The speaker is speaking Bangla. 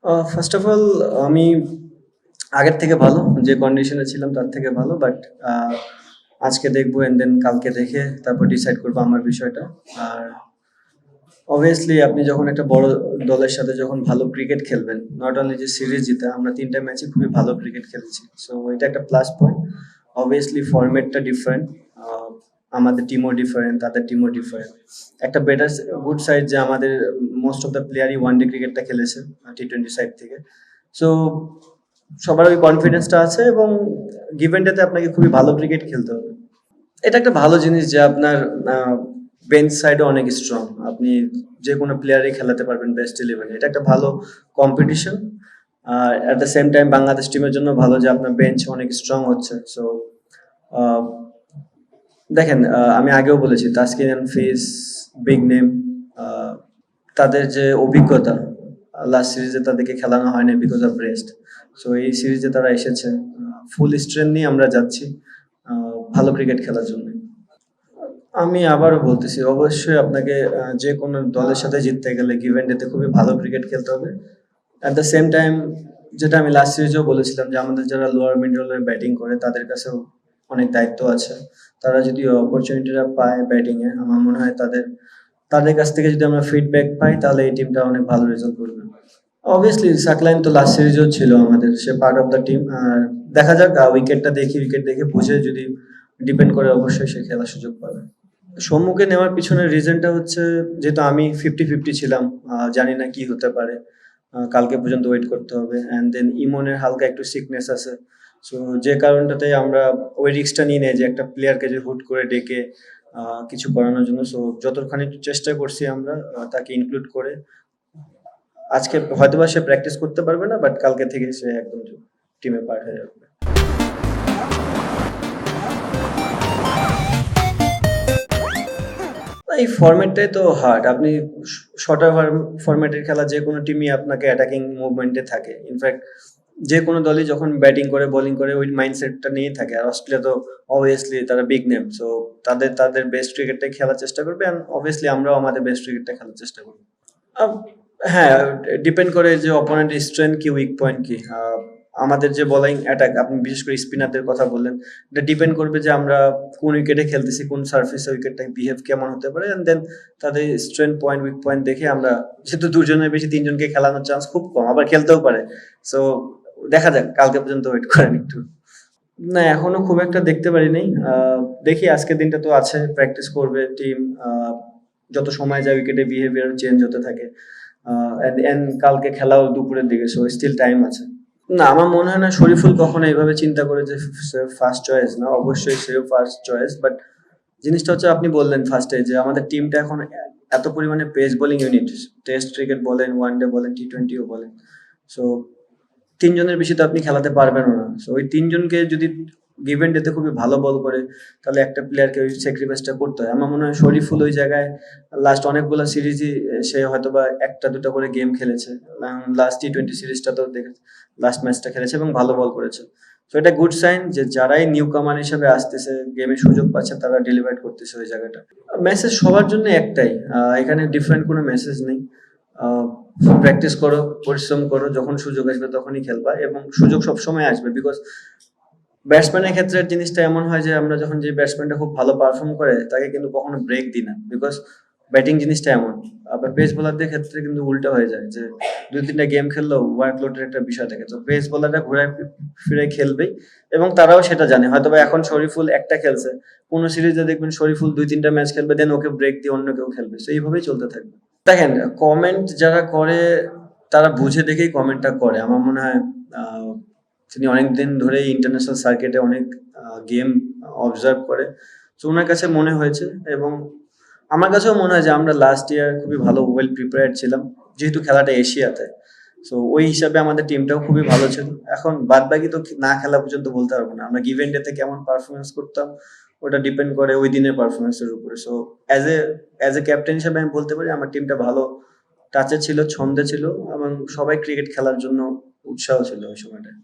ফার্স্ট অফ অল আমি আগের থেকে ভালো, যে কন্ডিশনে ছিলাম তার থেকে ভালো। বাট আজকে দেখবো এন্ড দেন কালকে দেখে তারপর ডিসাইড করবো আমার বিষয়টা। আর অবভিয়াসলি আপনি যখন একটা বড় দলের সাথে যখন ভালো ক্রিকেট খেলবেন, নট অনলি যে সিরিজ জিতা, আমরা ৩ টা ম্যাচে খুবই ভালো ক্রিকেট খেলেছি। সো এটা একটা প্লাস পয়েন্ট। অবভিয়াসলি ফরম্যাটটা ডিফারেন্ট, আমাদের টিমও ডিফারেন্ট, তাদের টিমও ডিফারেন্ট। একটা বেটার গুড সাইড যে আমাদের মোস্ট অফ দ্য প্লেয়ারই ওয়ান ডে ক্রিকেটটা খেলেছে টি-20 সাইড থেকে। সো সবার ওই কনফিডেন্সটা আছে এবং গিভেন ডেতে আপনাকে খুবই ভালো ক্রিকেট খেলতে হবে। এটা একটা ভালো জিনিস যে আপনার বেঞ্চ সাইডে অনেক স্ট্রং, আপনি যে কোনো প্লেয়ারই খেলাতে পারবেন বেস্ট ইলেভেনে। এটা একটা ভালো কম্পিটিশন। আর at the same time Bangladesh টিমের জন্য ভালো যে আপনার বেঞ্চ অনেক স্ট্রং হচ্ছে। সো দেখেন, আমি আগেও বলেছি Taskin and Fizz, big name, তাদের যে অভিজ্ঞতা, লাস্ট সিরিজে তাদেরকে খেলানো হয়নি বিকজ অফ রেস্ট। সো এই সিরিজে তারা এসেছে, ফুল স্ট্রেংথ নিয়ে আমরা যাচ্ছি ভালো ক্রিকেট খেলার জন্য। আমি আবারও বলতেছি, অবশ্যই আপনাকে যে কোনো দলের সাথে জিততে গেলে গিভেন ডেতে খুবই ভালো ক্রিকেট খেলতে হবে। অ্যাট দ্য সেম টাইম, যেটা আমি লাস্ট সিরিজেও বলেছিলাম যে আমাদের যারা লোয়ার মিড অর্ডারে ব্যাটিং করে তাদের কাছেও অনেক দায়িত্ব আছে। তারা যদি অপরচুনিটিটা পায় ব্যাটিংয়ে, আমার মনে হয় তাদের তাদের কাছ থেকে যদি আমরা ফিডব্যাক পাই তাহলে এই টিমটা অনেক ভালো রেজাল্ট করবে। অবভিয়াসলি সাকলাইন তো লাস্ট সিরিজেও ছিল আমাদের, সে পার্ট অফ দ্য টিম। আর দেখা যাক, উইকেট দেখে বুঝে যদি ডিপেন্ড করে, অবশ্যই সে খেলার সুযোগ পাবে। সম্মুখে নেওয়ার পিছনের রিজনটা হচ্ছে, যেহেতু আমি 50-50 ছিলাম, জানি না কি হতে পারে। কালকে পর্যন্ত ওয়েট করতে হবে। অ্যান্ড দেন ইমনের হালকা একটু সিকনেস আছে। সো যে কারণটাতে আমরা ওই রিস্কটা নিয়ে নেই যে একটা প্লেয়ারকে যে হুট করে ডেকে কিছু করানোর জন্য। সো যতখানি চেষ্টা করছি আমরা তাকে ইনক্লুড করে। আজকে হয়তোবা সে প্র্যাকটিস করতে পারবে না, বাট কালকে থেকে সে একদম টিমে পার হয়ে যাবে। এই ফরম্যাটটাই তো হার্ড। আপনি শর্টার ফরম্যাটের খেলা যে কোনো টিমই আপনাকে অ্যাটাকিং মুভমেন্টে থাকে। ইনফ্যাক্ট যে কোনো দলই যখন ব্যাটিং করে বোলিং করে ওই মাইন্ডসেটটা নিয়েই থাকে। আর অস্ট্রেলিয়া তো অবভিয়াসলি তারা বিগ নেম, সো তাদের বেস্ট ক্রিকেটটাই খেলার চেষ্টা করবে। অ্যান্ড অবভিয়াসলি আমরাও আমাদের বেস্ট ক্রিকেটটা খেলার চেষ্টা করবো। আব হ্যাঁ, ডিপেন্ড করে যে অপোনেন্টের স্ট্রেংথ কি, উইক পয়েন্ট কি। আমাদের যে বোলিং অ্যাটাক, আপনি বিশেষ করে স্পিনারদের কথা বললেন, এটা ডিপেন্ড করবে যে আমরা কোন উইকেটে খেলতেছি, কোন সারফেসে উইকেটটা বিহেভ কেমন হতে পারে। অ্যান্ড দেন তাদের স্ট্রেংথ পয়েন্ট, উইক পয়েন্ট দেখে আমরা, যেহেতু দুজনের বেশি তিনজনকে খেলানোর চান্স খুব কম, আবার খেলতেও পারে। সো দেখা যাক, কালকে পর্যন্ত ওয়েট করেন একটু। না, এখনো খুব একটা দেখতে পারি নাই। দেখি, আজকের দিনটা তো আছে, প্র্যাকটিস করবে টিম। যত সময় যায় উইকেটে বিহেভিয়ার চেঞ্জ হতে থাকে। এন্ড কালকে খেলাও দুপুরের দিকে, সো স্টিল টাইম আছে। না, আমার মনে হয় না শরীফুল কখনো এইভাবে চিন্তা করে যে সে ফার্স্ট চয়েস না। অবশ্যই সেও ফার্স্ট চয়েস, বাট জিনিসটা হচ্ছে, আপনি বললেন ফার্স্টে যে আমাদের টিমটা এখন এত পরিমাণে pace bowling unit, test cricket বলেন, ওয়ান ডে বলেন, টি-20ও বলেন। সো ৩ জনের বেশি তো আপনি খেলাতে পারবেনও না। সো ওই ৩ জনকে যদি গিভেন ডেতে খুবই ভালো বল করে, তাহলে একটা প্লেয়ারকে ওই স্যাক্রিফাইসটা করতে হয়। আমার মনে হয় শরীফুল ওই জায়গায় লাস্ট অনেকগুলো সিরিজই সে হয়তোবা ১টা ২টা করে গেম খেলেছে। লাস্ট টি-20 সিরিজটা তো দেখেছে, লাস্ট ম্যাচটা খেলেছে এবং ভালো বল করেছে। সো এটা গুড সাইন যে যারাই নিউ কামার হিসেবে আসতেছে, গেমে সুযোগ পাচ্ছে, তারা ডেলিভার করতেছে ওই জায়গাটা। মেসেজ সবার জন্য একটাই, এখানে ডিফারেন্ট কোনো মেসেজ নেই। প্র্যাকটিস করো, পরিশ্রম করো, যখন সুযোগ আসবে তখনই খেলবা, এবং সুযোগ সবসময় আসবে। বিকজ ব্যাটসম্যানের ক্ষেত্রে জিনিসটা এমন হয় যে আমরা যখন যে ব্যাটসম্যানটা খুব ভালো পারফর্ম করে তাকে কিন্তু কখনো ব্রেক দিই না, বিকজ ব্যাটিং জিনিসটা এমন। আবার পেস বোলারদের ক্ষেত্রে কিন্তু উল্টা হয়ে যায় যে ২-৩টা গেম খেললেও ওয়ার্কলোডের একটা বিষয় থাকে। তো পেস বোলাররা ঘুরে ফিরে খেলবেই, এবং তারাও সেটা জানে। হয়তোবা এখন শরীফুল একটা খেলছে, কোনো সিরিজে দেখবেন শরীফুল ২-৩টা ম্যাচ খেলবে, দেন ওকে ব্রেক দিয়ে অন্য কেউ খেলবে। সো এইভাবেই চলতে থাকবে। দেখেন, কমেন্ট যারা করে তারা বুঝে দেখেই কমেন্টটা করে। আমার মনে হয় তিনি অনেকদিন ধরেই ইন্টারন্যাশনাল সার্কিটে অনেক গেম অবজার্ভ করে। তো ওনার কাছে মনে হয়েছে, এবং আমার কাছেও মনে হয় যে আমরা লাস্ট ইয়ার খুবই ভালো ওয়েল প্রিপেয়ার্ড ছিলাম, যেহেতু খেলাটা এশিয়াতে। সো ওই হিসাবে আমাদের টিমটাও খুবই ভালো ছিল। এখন বাদ বাকি তো না খেলা পর্যন্ত বলতে পারবো না। আমরা গিভেন ডেতে কেমন পারফরমেন্স করতাম, ওটা ডিপেন্ড করে ওই দিনের পারফরমেন্সের উপরে। সো অ্যাজ এ ক্যাপ্টেন হিসেবে আমি বলতে পারি আমার টিমটা ভালো টাচে ছিল, ছন্দে ছিল, এবং সবাই ক্রিকেট খেলার জন্য উৎসাহ ছিল ওই সময়টায়।